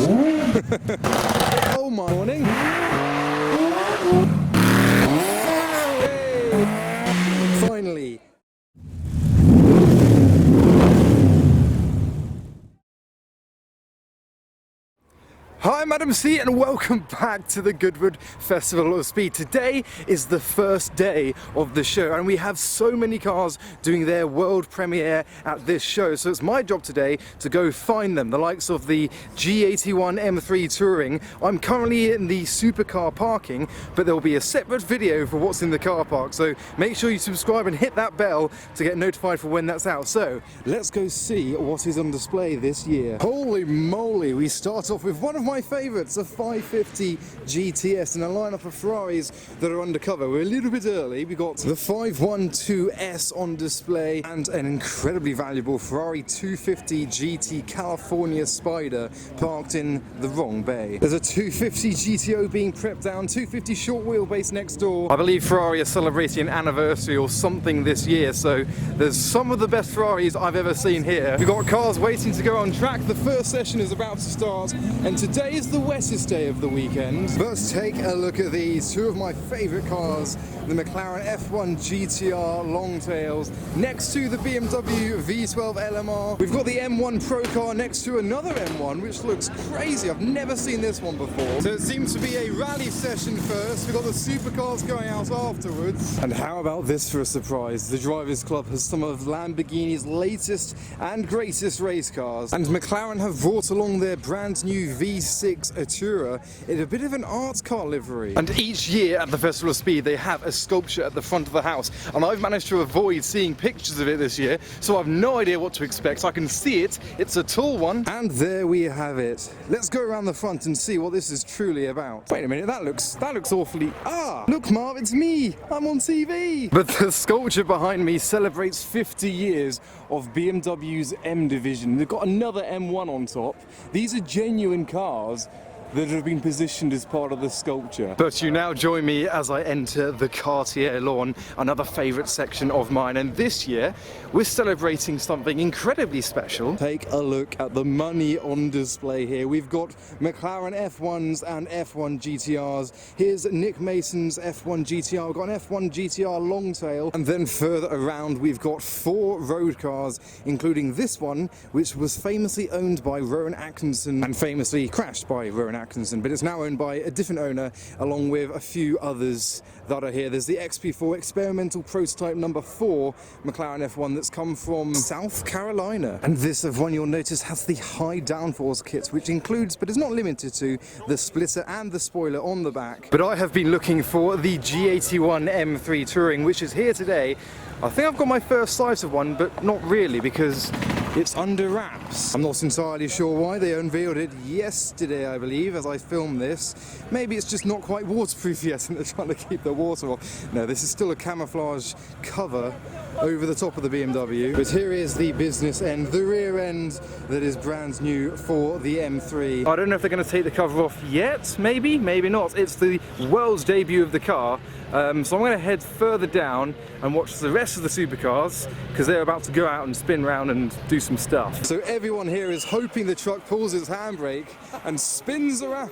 Oh my morning. Hey. Finally. Hi, Madam C, and welcome back to the Goodwood Festival of Speed. Today is the first day of the show, and we have so many cars doing their world premiere at this show. So it's my job today to go find them, the likes of the G81 M3 Touring. I'm currently in the supercar parking, but there will be a separate video for what's in the car park. So make sure you subscribe and hit that bell to get notified for when that's out. So let's go see what is on display this year. Holy moly, we start off with one of my favourites, a 550 GTS, and a lineup of Ferraris that are undercover. We're a little bit early. We got the 512S on display and an incredibly valuable Ferrari 250 GT California Spider parked in the wrong bay. There's a 250 GTO being prepped down, 250 short wheelbase next door. I believe Ferrari are celebrating an anniversary or something this year, so there's some of the best Ferraris I've ever seen here. We've got cars waiting to go on track. The first session is about to start, and today is the wettest day of the weekend. Let's take a look at these, two of my favourite cars, the Mclaren F1 Gtr Longtails next to the BMW V12 LMR. We've got the M1 Pro car next to another M1, which looks crazy. I've never seen this one before. So it seems to be a rally session first. We've got the supercars going out afterwards. And how about this for a surprise? The Drivers Club has some of Lamborghini's latest and greatest race cars, and McLaren have brought along their brand new V6 Atura in a bit of an art car livery. And each year at the Festival of Speed they have a sculpture at the front of the house, and I've managed to avoid seeing pictures of it this year, so I've no idea what to expect. I can see it, it's a tall one. And there we have it. Let's go around the front and see what this is truly about. Wait a minute, that looks awfully... Ah! Look, Marv, it's me! I'm on TV! But the sculpture behind me celebrates 50 years of BMW's M division. They've got another M1 on top. These are genuine cars that have been positioned as part of the sculpture. But you now join me as I enter the Cartier lawn, another favourite section of mine, and this year we're celebrating something incredibly special. Take a look at the money on display here. We've got McLaren F1s and F1 GTRs. Here's Nick Mason's F1 GTR. We've got an F1 GTR Longtail, and then further around we've got 4 road cars, including this one, which was famously owned by Rowan Atkinson and famously crashed by Rowan Atkinson, but it's now owned by a different owner, along with a few others that are here. There's the XP4 experimental prototype number 4 McLaren F1 that's come from South Carolina, and this one you'll notice has the high downforce kit, which includes, but is not limited to, the splitter and the spoiler on the back. But I have been looking for the G81 M3 Touring, which is here today. I think I've got my first sight of one, but not really, because it's under wraps. I'm not entirely sure why. They unveiled it yesterday, I believe, as I filmed this. Maybe it's just not quite waterproof yet and they're trying to keep the water off. No, this is still a camouflage cover over the top of the BMW. But here is the business end, the rear end that is brand new for the M3. I don't know if they're going to take the cover off yet, maybe not. It's the world's debut of the car. So I'm going to head further down and watch the rest of the supercars, because they're about to go out and spin round and do some stuff. So everyone here is hoping the truck pulls its handbrake and spins around.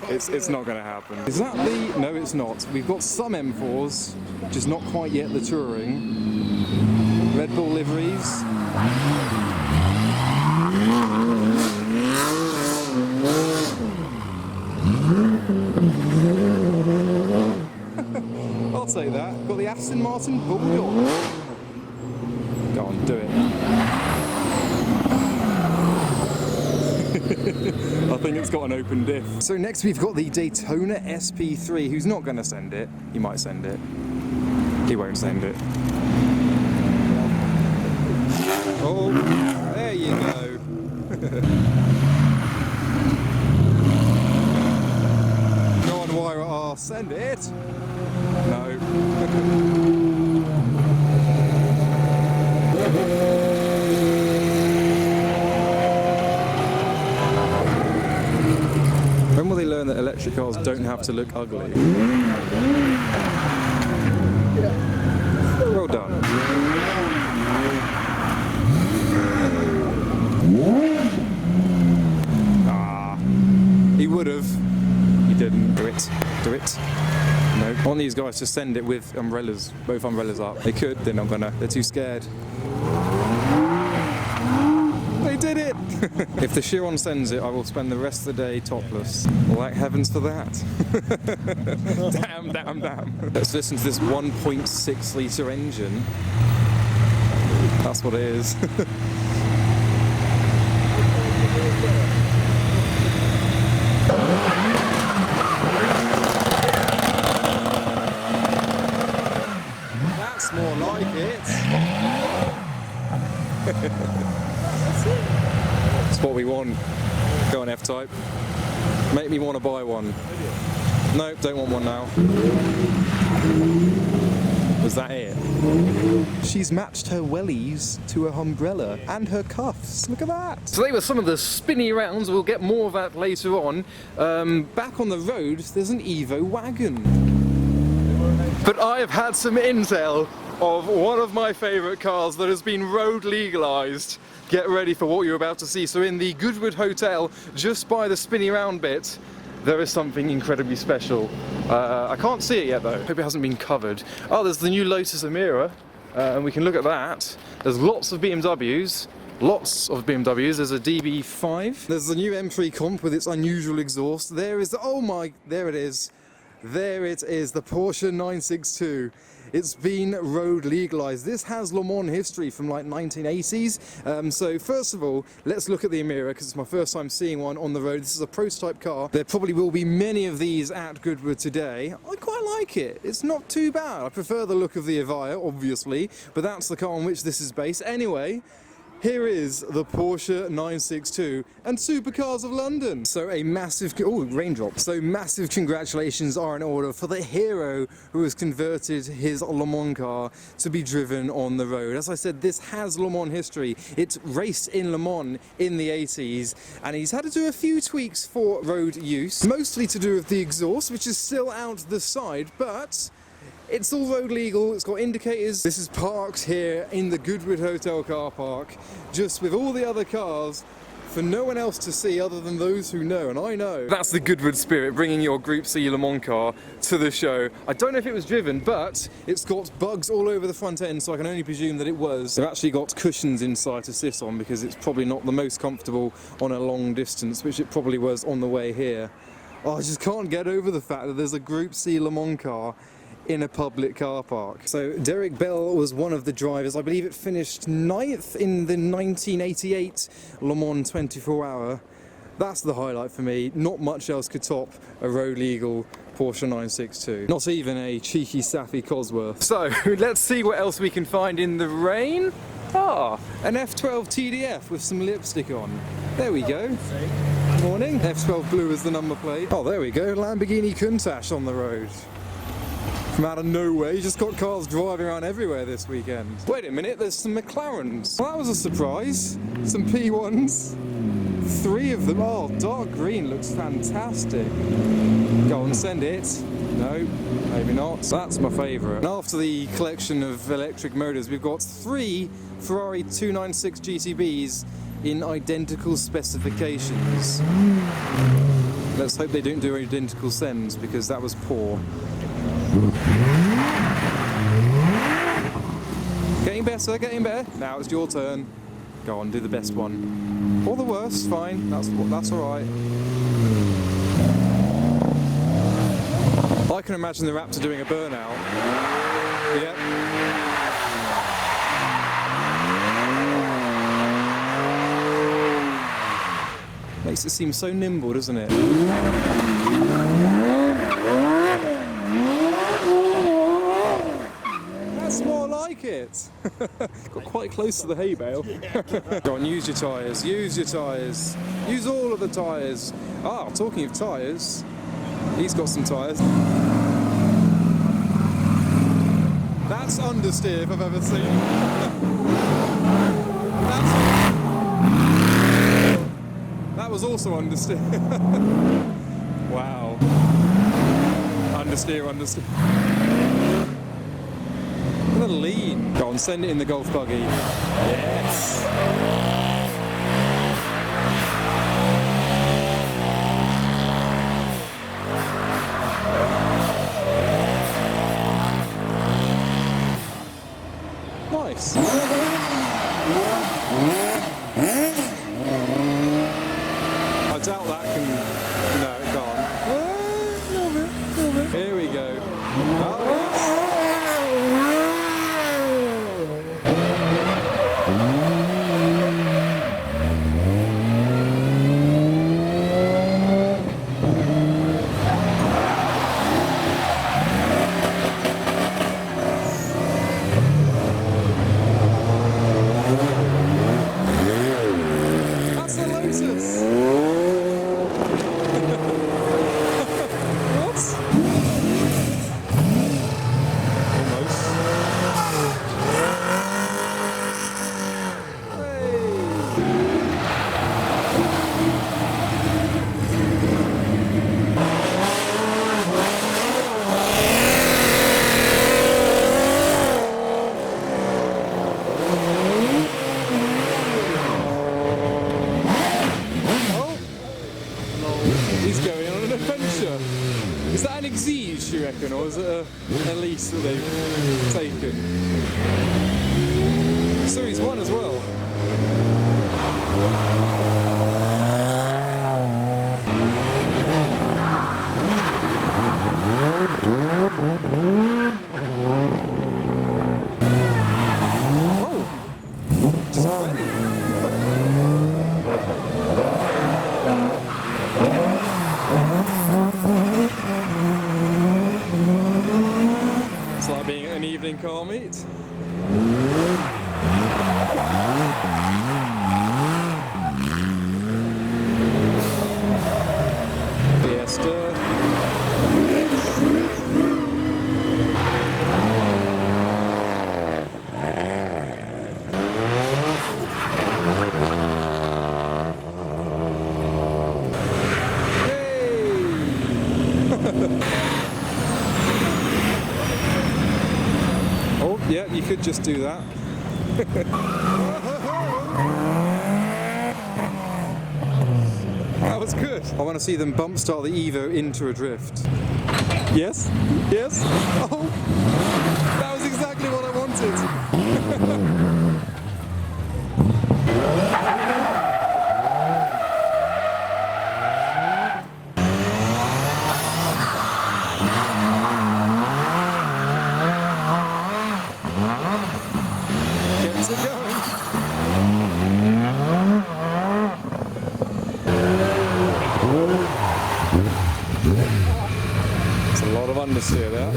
It's not going to happen. Is that the... No, it's not. We've got some M4s, just not quite yet the Touring. Red Bull liveries. I'll say that. Got the Aston Martin Bulldog. Go on, do it. I think it's got an open diff. So next we've got the Daytona SP3. Who's not going to send it? He might send it. He won't send it. Oh, there you go. Go on, wire it off. Send it. No. When will they learn that electric cars don't have to look ugly? Well done. Ah. it. Do it. No. I want these guys to send it with umbrellas, both umbrellas up. They could, they're not gonna. They're too scared. They did it! If the Chiron sends it, I will spend the rest of the day topless. Well, thank heavens for that. Damn. Let's listen to this 1.6 litre engine. That's what it is. That's more like it. It's what we want. Go on, F-Type. Make me want to buy one. Nope, don't want one now. Was that it? She's matched her wellies to her umbrella and her cuffs. Look at that. So they were some of the spinny rounds. We'll get more of that later on. Back on the road, there's an Evo wagon. But I have had some intel of one of my favourite cars that has been road legalised. Get ready for what you're about to see. So in the Goodwood Hotel, just by the spinny round bit, there is something incredibly special. I can't see it yet though. Hope it hasn't been covered. Oh, there's the new Lotus Emira, and we can look at that. There's lots of BMWs. Lots of BMWs. There's a DB5. There's the new M3 Comp with its unusual exhaust. There is the, oh my, there it is. There it is, the Porsche 962. It's been road legalised. This has Le Mans history from like 1980s. So first of all, let's look at the Emira because it's my first time seeing one on the road. This is a prototype car. There probably will be many of these at Goodwood today. I quite like it. It's not too bad. I prefer the look of the Evija, obviously, but that's the car on which this is based. Anyway, here is the Porsche 962 and Supercars of London. So a massive, oh, raindrop. So massive congratulations are in order for the hero who has converted his Le Mans car to be driven on the road. As I said, this has Le Mans history. It's raced in Le Mans in the 80s, and he's had to do a few tweaks for road use, mostly to do with the exhaust, which is still out the side, but it's all road legal, it's got indicators. This is parked here in the Goodwood Hotel car park, just with all the other cars for no one else to see other than those who know, and I know. That's the Goodwood spirit, bringing your Group C Le Mans car to the show. I don't know if it was driven, but it's got bugs all over the front end, so I can only presume that it was. They've actually got cushions inside to sit on because it's probably not the most comfortable on a long distance, which it probably was on the way here. Oh, I just can't get over the fact that there's a Group C Le Mans car in a public car park. So Derek Bell was one of the drivers. I believe it finished 9th in the 1988 Le Mans 24 hour. That's the highlight for me. Not much else could top a road legal Porsche 962. Not even a cheeky Saffy Cosworth. So let's see what else we can find in the rain. Ah, an F12 TDF with some lipstick on. There we go. Morning. F12 blue is the number plate. Oh, there we go. Lamborghini Countach on the road. From out of nowhere, you just got cars driving around everywhere this weekend. Wait a minute, there's some McLarens. Well, that was a surprise. Some P1s. 3 of them. Oh, dark green looks fantastic. Go on, send it. No, maybe not. That's my favourite. And after the collection of electric motors, we've got 3 Ferrari 296 GTBs in identical specifications. Let's hope they don't do identical sends because that was poor. Getting better, getting better. Now it's your turn. Go on, do the best one. Or the worst, fine. That's alright. I can imagine the Raptor doing a burnout. Yep. Makes it seem so nimble, doesn't it? That's more like it. Got quite close to the hay bale. Go on, use your tyres, use your tyres. Use all of the tyres. Ah, talking of tyres, he's got some tyres. That's understeer if I've ever seen. That was also understeer. Wow. Understeer. Look at the lean. Go on, send it in the golf buggy. Yes. Nice. I doubt that can... No, it can't. A little bit. Here we go. Is that an exige, you reckon, or is it a lease that they've taken? Series 1 as well. It's like being at an evening car meet. Fiesta. Oh, yeah, you could just do that. That was good. I want to see them bump start the Evo into a drift. Yes? Yes? Oh! That was exactly what I wanted! Gets it going. It's a lot of understeer there.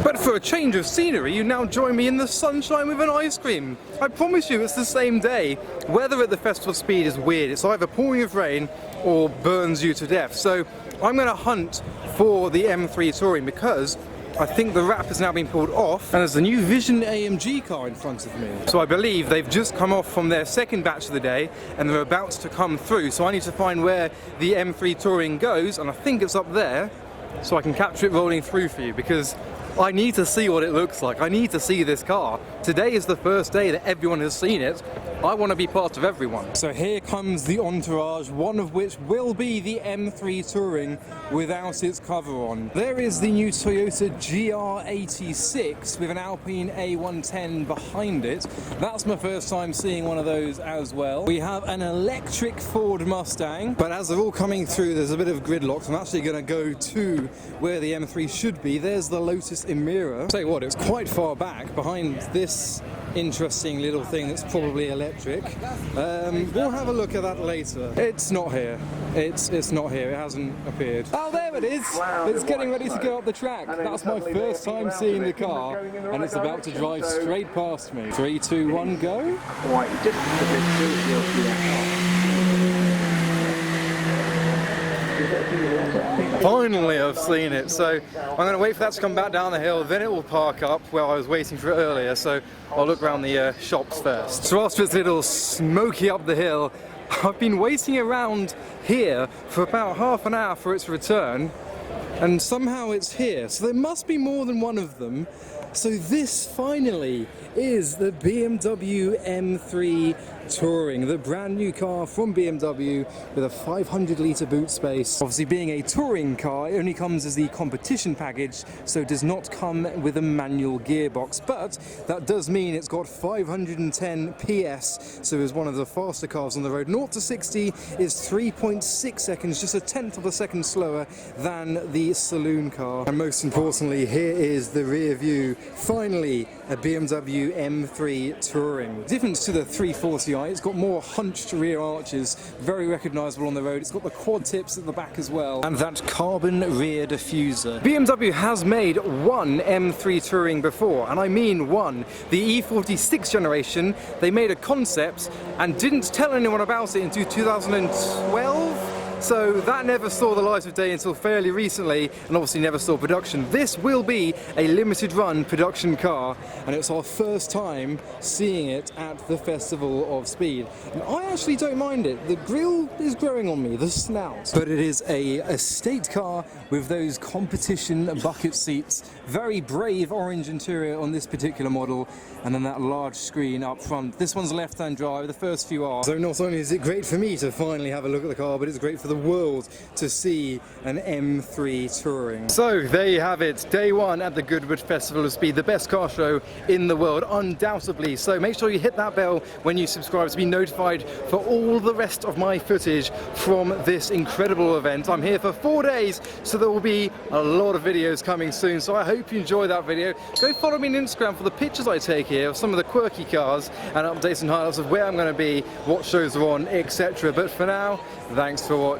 But for a change of scenery, you now join me in the sunshine with an ice cream. I promise you it's the same day. Weather at the Festival of Speed is weird. It's either pouring with rain or burns you to death. So I'm going to hunt for the M3 Touring because I think the wrap has now been pulled off and there's a new Vision AMG car in front of me. So I believe they've just come off from their second batch of the day and they're about to come through. So I need to find where the M3 Touring goes, and I think it's up there, so I can capture it rolling through for you because I need to see what it looks like. I need to see this car. Today is the first day that everyone has seen it. I want to be part of everyone. So here comes the entourage, one of which will be the M3 Touring without its cover on. There is the new Toyota GR86 with an Alpine A110 behind it. That's my first time seeing one of those as well. We have an electric Ford Mustang, but as they're all coming through, there's a bit of gridlock. So I'm actually going to go to where the M3 should be. There's the Lotus Emira. Tell you what, it's quite far back behind this interesting little thing that's probably electric. We'll have a look at that later. It's not here. It's not here. It hasn't appeared. Oh, there it is. It's getting ready to go up the track. That's my first time seeing the car, and it's about to drive straight past me. 3, 2, 1, go. Finally I've seen it, so I'm going to wait for that to come back down the hill, then it will park up where I was waiting for it earlier, so I'll look around the shops first. So after it's a little smoky up the hill, I've been waiting around here for about half an hour for its return. and somehow it's here. So there must be more than one of them. So this finally is the BMW M3 Touring, the brand new car from BMW with a 500-litre boot space. Obviously, being a touring car, it only comes as the competition package, so it does not come with a manual gearbox, but that does mean it's got 510 PS, so it's one of the faster cars on the road. 0 to 60 is 3.6 seconds, just a tenth of a second slower than the saloon car. And most importantly, here is the rear view. Finally, a BMW M3 Touring. Difference to the 340i, it's got more hunched rear arches, very recognisable on the road. It's got the quad tips at the back as well, and that carbon rear diffuser. BMW has made one M3 Touring before, and I mean one. The E46 generation, they made a concept and didn't tell anyone about it until 2012. So that never saw the light of day until fairly recently, and obviously never saw production. This will be a limited run production car, and it's our first time seeing it at the Festival of Speed. And I actually don't mind it. The grille is growing on me, the snout. But it is a estate car with those competition bucket seats. Very brave orange interior on this particular model, and then that large screen up front. This one's left-hand drive, the first few are. So not only is it great for me to finally have a look at the car, but it's great for the world to see an M3 Touring. So there you have it, day one at the Goodwood Festival of Speed, the best car show in the world, undoubtedly. So make sure you hit that bell when you subscribe to be notified for all the rest of my footage from this incredible event. I'm here for 4 days, so there will be a lot of videos coming soon. So I hope you enjoy that video. Go follow me on Instagram for the pictures I take here of some of the quirky cars and updates and highlights of where I'm going to be, what shows are on, etc. But for now, thanks for watching.